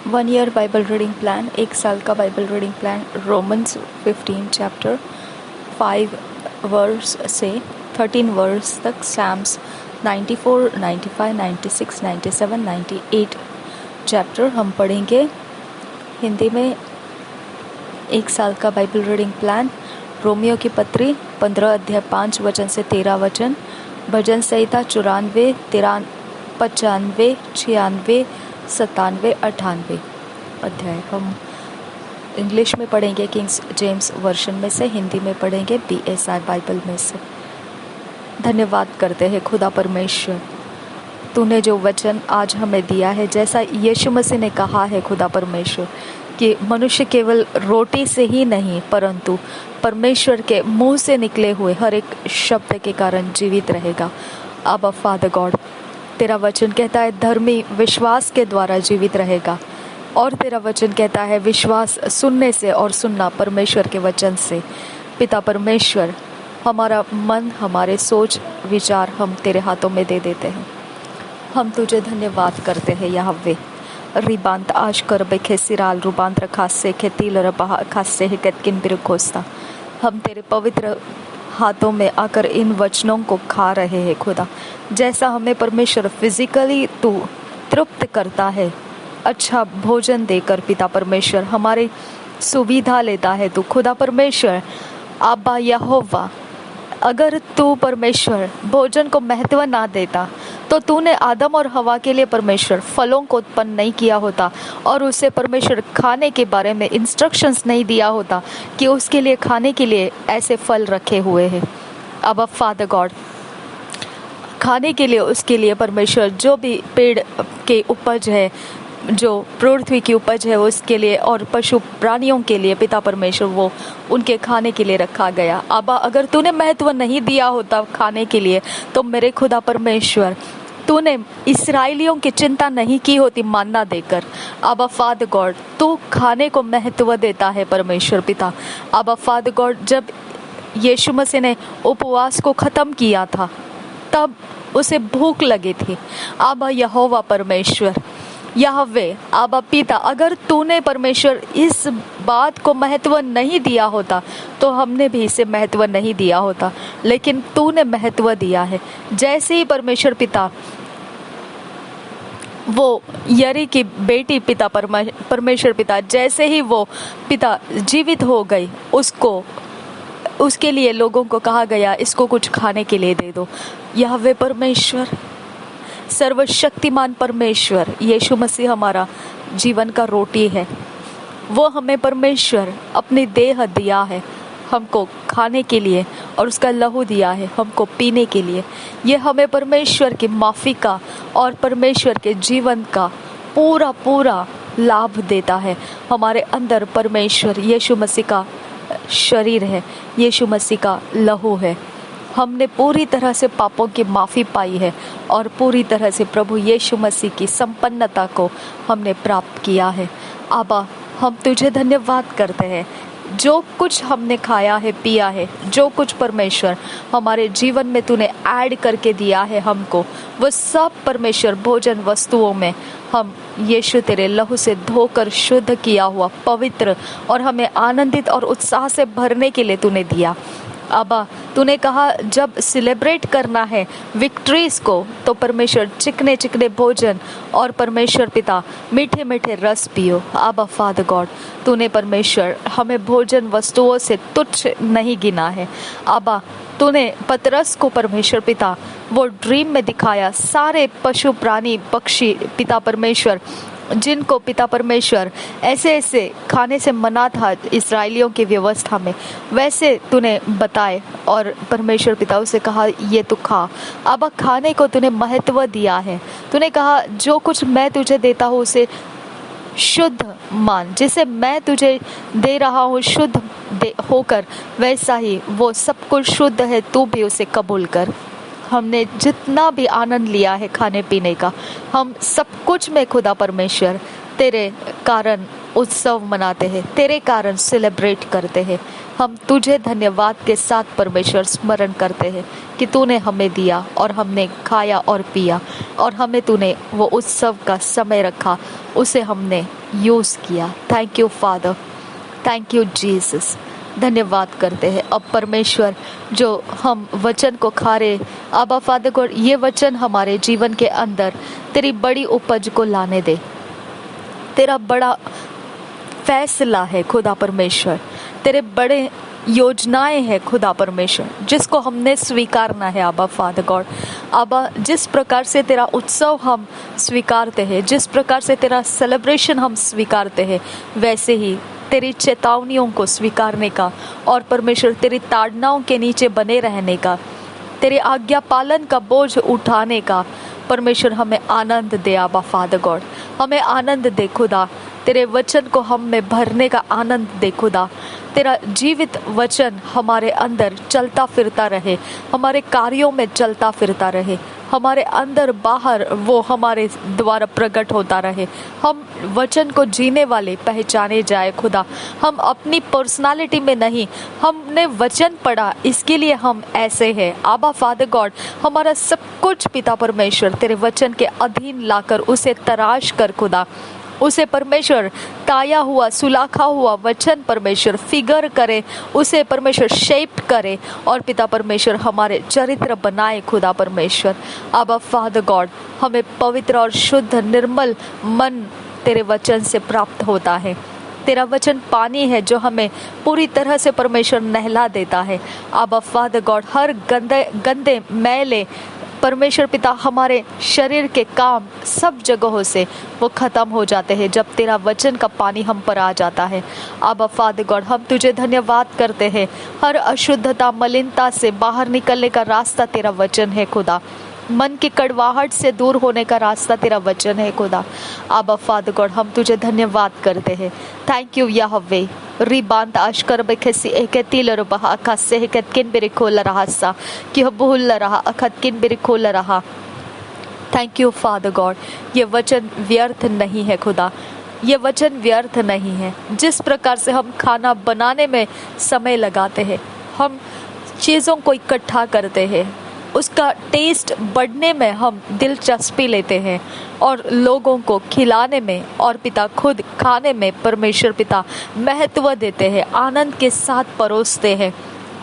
1 year Bible reading plan, 1 साल का Bible reading plan, Romans 15 chapter 5 verse से 13 verse तक, सैम्स 94, 95, 96, 97, 98 चैप्टर हम पढ़ेंगे हिंदी में। 1 साल का बाइबल रीडिंग प्लान, रोमियो की पत्री 15 अध्याय 5 वचन से 13 वचन, भजन संहिता 94, 93, 95, 96, 97, 98 अध्याय हम इंग्लिश में पढ़ेंगे किंग्स जेम्स वर्शन में से, हिंदी में पढ़ेंगे BSI बाइबल में से। धन्यवाद करते हैं खुदा परमेश्वर, तूने जो वचन आज हमें दिया है, जैसा यीशु मसीह ने कहा है खुदा परमेश्वर कि मनुष्य केवल रोटी से ही नहीं परंतु परमेश्वर के मुंह से निकले हुए हर एक शब्द के कारण जीवित रहेगा। अब फादर गॉड, तेरा वचन कहता है धर्मी विश्वास के द्वारा जीवित रहेगा, और तेरा वचन कहता है विश्वास सुनने से और सुनना परमेश्वर के वचन से। पिता परमेश्वर, हमारा मन, हमारे सोच विचार हम तेरे हाथों में दे देते हैं। हम तुझे धन्यवाद करते हैं यहोवे। रिबांत आशकर बेखे सिराल रुबांत खासे खेती लरबा खासे हिकतकिन बिरकोस्ता, हम तेरे पवित्र हाथों में आकर इन वचनों को खा रहे हैं खुदा। जैसा हमें परमेश्वर फिजिकली तू तृप्त करता है, अच्छा भोजन देकर पिता परमेश्वर हमारी सुविधा लेता है तू खुदा परमेश्वर। आबा यहोवा, अगर तू परमेश्वर भोजन को महत्व ना देता तो तूने आदम और हवा के लिए परमेश्वर फलों को उत्पन्न नहीं किया होता, और उसे परमेश्वर खाने के बारे में इंस्ट्रक्शंस नहीं दिया होता कि उसके लिए खाने के लिए ऐसे फल रखे हुए हैं। अब फादर गॉड, खाने के लिए उसके लिए परमेश्वर जो भी पेड़ के उपज है, जो पृथ्वी की उपज है उसके लिए, और पशु प्राणियों के लिए पिता परमेश्वर वो उनके खाने के लिए रखा गया। अब अगर तूने महत्व नहीं दिया होता खाने के लिए तो मेरे खुदा परमेश्वर तूने इस्राएलियों की चिंता नहीं की होती मानना देकर। अब फादर गॉड, तू खाने को महत्व देता है परमेश्वर पिता। अब फादर गॉड, जब यीशु मसीह ने उपवास को खत्म किया था तब उसे भूख लगी थी। अब यहोवा परमेश्वर यहोवे, आबा पिता, अगर तूने परमेश्वर इस बात को महत्व नहीं दिया होता तो हमने भी इसे महत्व नहीं दिया होता, लेकिन तूने महत्व दिया है। जैसे ही परमेश्वर पिता वो यरी की बेटी पिता परमेश्वर पिता, जैसे ही वो पिता जीवित हो गई, उसके लिए लोगों को कहा गया इसको कुछ खाने के लिए दे दो। यहोवे परमेश्वर, सर्वशक्तिमान परमेश्वर, यीशु मसीह हमारा जीवन का रोटी है। वो हमें परमेश्वर अपनी देह दिया है हमको खाने के लिए, और उसका लहू दिया है हमको पीने के लिए। ये हमें परमेश्वर की माफ़ी का और परमेश्वर के जीवन का पूरा पूरा लाभ देता है। हमारे अंदर परमेश्वर यीशु मसीह का शरीर है, यीशु मसीह का लहू है। हमने पूरी तरह से पापों की माफ़ी पाई है और पूरी तरह से प्रभु यीशु मसीह की संपन्नता को हमने प्राप्त किया है। आबा, हम तुझे धन्यवाद करते हैं। जो कुछ हमने खाया है, पिया है, जो कुछ परमेश्वर हमारे जीवन में तूने ऐड करके दिया है हमको, वो सब परमेश्वर भोजन वस्तुओं में हम यीशु तेरे लहू से धोकर शुद्ध किया हुआ पवित्र और हमें आनंदित और उत्साह से भरने के लिए तूने दिया। अबा, तूने कहा जब सेलिब्रेट करना है विक्ट्रीज को तो परमेश्वर चिकने चिकने भोजन और परमेश्वर पिता मीठे मीठे रस पियो। आबा फादर गॉड, तूने परमेश्वर हमें भोजन वस्तुओं से तुच्छ नहीं गिना है। आबा, तूने पतरस को परमेश्वर पिता वो ड्रीम में दिखाया, सारे पशु प्राणी पक्षी पिता परमेश्वर जिनको पिता परमेश्वर ऐसे ऐसे खाने से मना था इस्राएलियों की व्यवस्था में, वैसे तूने बताए और परमेश्वर पिता उसे कहा ये तू खा। अब खाने को तूने महत्व दिया है। तूने कहा जो कुछ मैं तुझे देता हूँ उसे शुद्ध मान, जिसे मैं तुझे दे रहा हूँ शुद्ध होकर वैसा ही वो सब कुछ शुद्ध है, तू भी उसे कबूल कर। हमने जितना भी आनंद लिया है खाने पीने का, हम सब कुछ में खुदा परमेश्वर तेरे कारण उत्सव मनाते हैं, तेरे कारण सेलिब्रेट करते हैं। हम तुझे धन्यवाद के साथ परमेश्वर स्मरण करते हैं कि तूने हमें दिया और हमने खाया और पिया, और हमें तूने वो उत्सव का समय रखा, उसे हमने यूज़ किया। Thank you father, thank you Jesus. धन्यवाद करते हैं। अब परमेश्वर जो हम वचन को खा रहे, आबा फादर गॉड, ये वचन हमारे जीवन के अंदर तेरी बड़ी उपज को लाने दे। तेरा बड़ा फैसला है खुदा परमेश्वर, तेरे बड़े योजनाएं हैं खुदा परमेश्वर, जिसको हमने स्वीकारना है आबा फादर गॉड। आबा, जिस प्रकार से तेरा उत्सव हम स्वीकारते हैं, जिस प्रकार से तेरा सेलिब्रेशन हम स्वीकारते हैं, वैसे ही तेरी चेतावनियों को स्वीकारने का और परमेश्वर तेरी ताड़नाओं के नीचे बने रहने का, तेरे आज्ञा पालन का बोझ उठाने का परमेश्वर हमें आनंद दे आबा फादर गॉड। हमें आनंद दे खुदा, तेरे वचन को हम में भरने का आनंद दे खुदा। तेरा जीवित वचन हमारे अंदर चलता फिरता रहे, हमारे कार्यों में चलता फिरता रहे, हमारे अंदर बाहर वो हमारे द्वारा प्रकट होता रहे। हम वचन को जीने वाले पहचाने जाए खुदा। हम अपनी पर्सनालिटी में नहीं, हमने वचन पढ़ा इसके लिए हम ऐसे हैं आबा फादर गॉड। हमारा सब कुछ पिता परमेश्वर तेरे वचन के अधीन लाकर उसे तराश कर खुदा, उसे परमेश्वर ताया हुआ सुलाखा हुआ वचन परमेश्वर फिगर करे, उसे परमेश्वर शेप करे और पिता परमेश्वर हमारे चरित्र बनाए खुदा परमेश्वर। आबा फादर गॉड, हमें पवित्र और शुद्ध निर्मल मन तेरे वचन से प्राप्त होता है। तेरा वचन पानी है जो हमें पूरी तरह से परमेश्वर नहला देता है। आबा फादर गॉड, हर गंदे मैले परमेश्वर पिता हमारे शरीर के काम सब जगहों से वो खत्म हो जाते हैं जब तेरा वचन का पानी हम पर आ जाता है। आबा फादर गॉड, हम तुझे धन्यवाद करते हैं। हर अशुद्धता मलिनता से बाहर निकलने का रास्ता तेरा वचन है खुदा। मन की कड़वाहट से दूर होने का रास्ता तेरा वचन है खुदा। आबा फादर गॉड, हम तुझे धन्यवाद करते हैं। Thank you Yahweh. रिबांत अशकर बखेसी एकतिल रबहा अकासे हेकतकिन बिरिकोल रहासा कि बहुल रहा अखतकिन बिरिकोल रहा। थैंक यू फादर गॉड, ये वचन व्यर्थ नहीं है खुदा, ये वचन व्यर्थ नहीं है। जिस प्रकार से हम खाना बनाने में समय लगाते हैं, हम चीज़ों को इकट्ठा करते हैं, उसका टेस्ट बढ़ने में हम दिलचस्पी लेते हैं और लोगों को खिलाने में और पिता खुद खाने में परमेश्वर पिता महत्व देते हैं, आनंद के साथ परोसते हैं।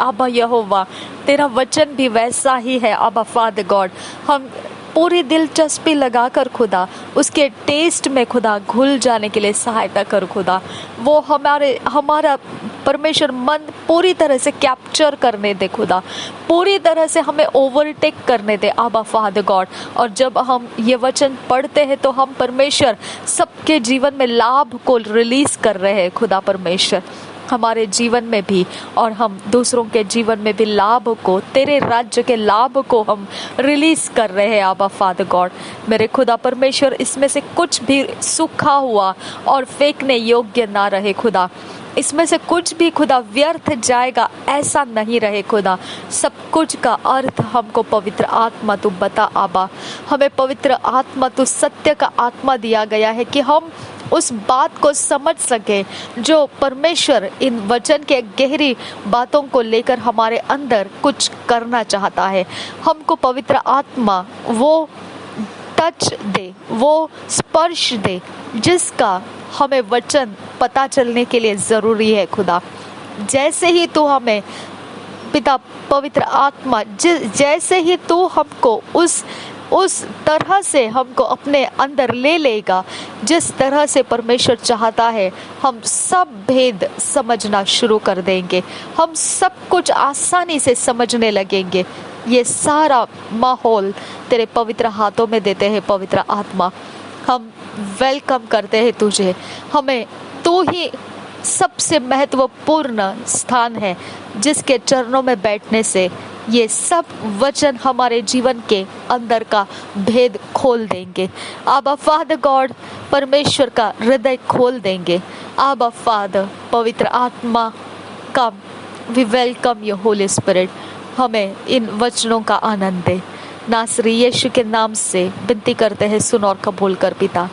आबा यहोवा, तेरा वचन भी वैसा ही है आबा फादर गॉड। हम पूरी दिलचस्पी लगाकर खुदा उसके टेस्ट में खुदा घुल जाने के लिए सहायता कर खुदा। वो हमारा परमेश्वर मन पूरी तरह से कैप्चर करने दे खुदा, पूरी तरह से हमें ओवरटेक करने दे आबा फादर गॉड। और जब हम ये वचन पढ़ते हैं तो हम परमेश्वर सबके जीवन में लाभ को रिलीज कर रहे हैं खुदा परमेश्वर, हमारे जीवन में भी और हम दूसरों के जीवन में भी लाभ को, तेरे राज्य के लाभ को हम रिलीज कर रहे हैं आबा फादर गॉड। मेरे खुदा परमेश्वर, इसमें से कुछ भी सूखा हुआ और फेंकने योग्य ना रहे खुदा। इसमें से कुछ भी खुदा व्यर्थ जाएगा ऐसा नहीं रहे खुदा। सब कुछ का अर्थ हमको पवित्र आत्मा तू बता आबा। हमें पवित्र आत्मा तू सत्य का आत्मा दिया गया है कि हम उस बात को समझ सके जो परमेश्वर इन वचन के गहरी बातों को लेकर हमारे अंदर कुछ करना चाहता है। हमको पवित्र आत्मा वो टच दे, वो स्पर्श दे जिसका हमें वचन पता चलने के लिए ज़रूरी है खुदा। जैसे ही तू हमें पिता पवित्र आत्मा, जैसे ही तू हमको उस तरह से हमको अपने अंदर ले लेगा जिस तरह से परमेश्वर चाहता है, हम सब भेद समझना शुरू कर देंगे, हम सब कुछ आसानी से समझने लगेंगे। ये सारा माहौल तेरे पवित्र हाथों में देते हैं पवित्र आत्मा। हम वेलकम करते हैं तुझे, हमें तू ही सबसे महत्वपूर्ण स्थान है जिसके चरणों में बैठने से ये सब वचन हमारे जीवन के अंदर का भेद खोल देंगे। आबा फादर गॉड, परमेश्वर का हृदय खोल देंगे। आबा फादर, पवित्र आत्मा come, we welcome your holy spirit. हमें इन वचनों का आनंद दे। नासरी यीशु के नाम से विनती करते हैं, सुन और कबूल कर पिता।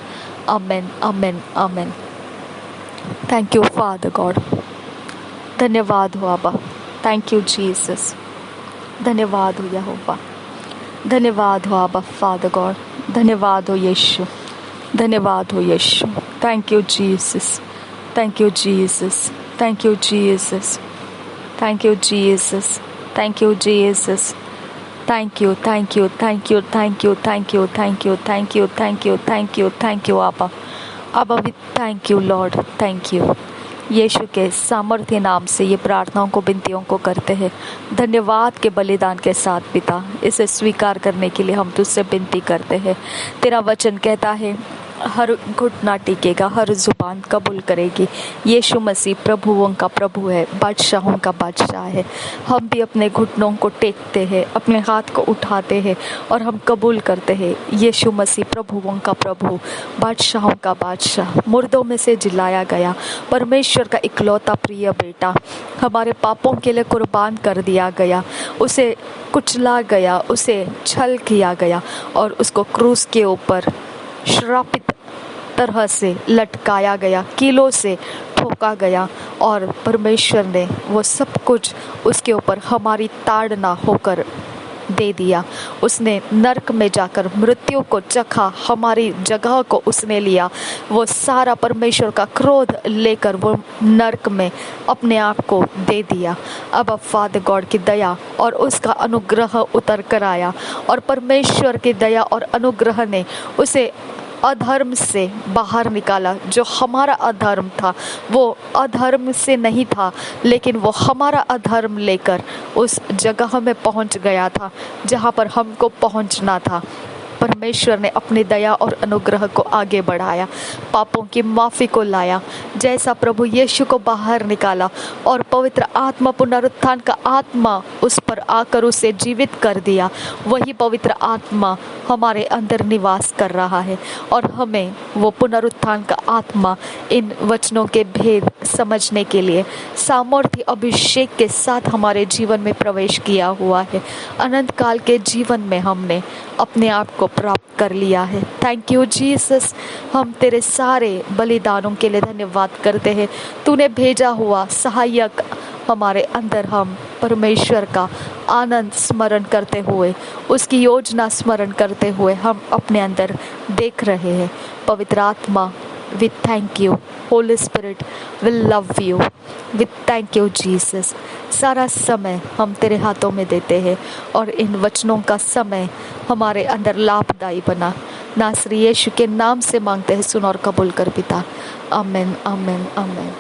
आमेन, आमेन, आमेन। Thank you father God. धन्यवाद हो आबा। Thank you Jesus. धन्यवाद हो यहोवा। धन्यवाद हो आबा फादर गॉड। धन्यवाद हो यीशु। धन्यवाद हो यीशु। Thank you Jesus. Thank you Jesus. Thank you Jesus. Thank you Jesus. Thank you Jesus. Thank you thank you thank you thank you thank you thank you thank you thank you thank you thank you Abba. Abba we thank you Lord. Thank you. यीशु के सामर्थ्य नाम से ये प्रार्थनाओं को विनतियों को करते हैं धन्यवाद के बलिदान के साथ पिता। इसे स्वीकार करने के लिए हम तुझसे विनती करते हैं। तेरा वचन कहता है हर घुटना टेकेगा, हर जुबान कबूल करेगी यीशु मसीह प्रभुओं का प्रभु है, बादशाहों का बादशाह है। हम भी अपने घुटनों को टेकते हैं, अपने हाथ को उठाते हैं और हम कबूल करते हैं यीशु मसीह प्रभुओं का प्रभु, बादशाहों का बादशाह, मुर्दों में से जिलाया गया परमेश्वर का इकलौता प्रिय बेटा, हमारे पापों के लिए कुर्बान कर दिया गया, उसे कुचला गया, उसे छल किया गया और उसको क्रूस के ऊपर श्रापित तरह से लटकाया गया, कीलों से ठोका गया और परमेश्वर ने वो सब कुछ उसके ऊपर हमारी ताड़ना होकर दे दिया। उसने नरक में जाकर मृत्यु को चखा, हमारी जगह को उसने लिया। वो सारा परमेश्वर का क्रोध लेकर वो नरक में अपने आप को दे दिया। अब फादर गॉड की दया और उसका अनुग्रह उतर कर आया और परमेश्वर की दया और अनुग्रह ने उसे अधर्म से बाहर निकाला। जो हमारा अधर्म था वो अधर्म से नहीं था, लेकिन वो हमारा अधर्म लेकर उस जगह में पहुंच गया था जहां पर हमको पहुंचना था। परमेश्वर ने अपनी दया और अनुग्रह को आगे बढ़ाया, पापों की माफ़ी को लाया। जैसा प्रभु यीशु को बाहर निकाला और पवित्र आत्मा, पुनरुत्थान का आत्मा उस पर आकर उसे जीवित कर दिया, वही पवित्र आत्मा हमारे अंदर निवास कर रहा है और हमें वो पुनरुत्थान का आत्मा इन वचनों के भेद समझने के लिए सामर्थ्य अभिषेक के साथ हमारे जीवन में प्रवेश किया हुआ है। अनंत काल के जीवन में हमने अपने आप को प्राप्त कर लिया है। Thank you Jesus. हम तेरे सारे बलिदानों के लिए धन्यवाद करते हैं। तूने भेजा हुआ सहायक हमारे अंदर, हम परमेश्वर का आनंद स्मरण करते हुए, उसकी योजना स्मरण करते हुए हम अपने अंदर देख रहे हैं। पवित्र आत्मा, we thank you. Holy spirit, we love you. We thank you Jesus. सारा समय हम तेरे हाथों में देते हैं और इन वचनों का समय हमारे अंदर लाभदायी बना। नासरी यीशु के नाम से मांगते हैं, सुन और कबूल कर पिता। आमीन आमीन आमीन।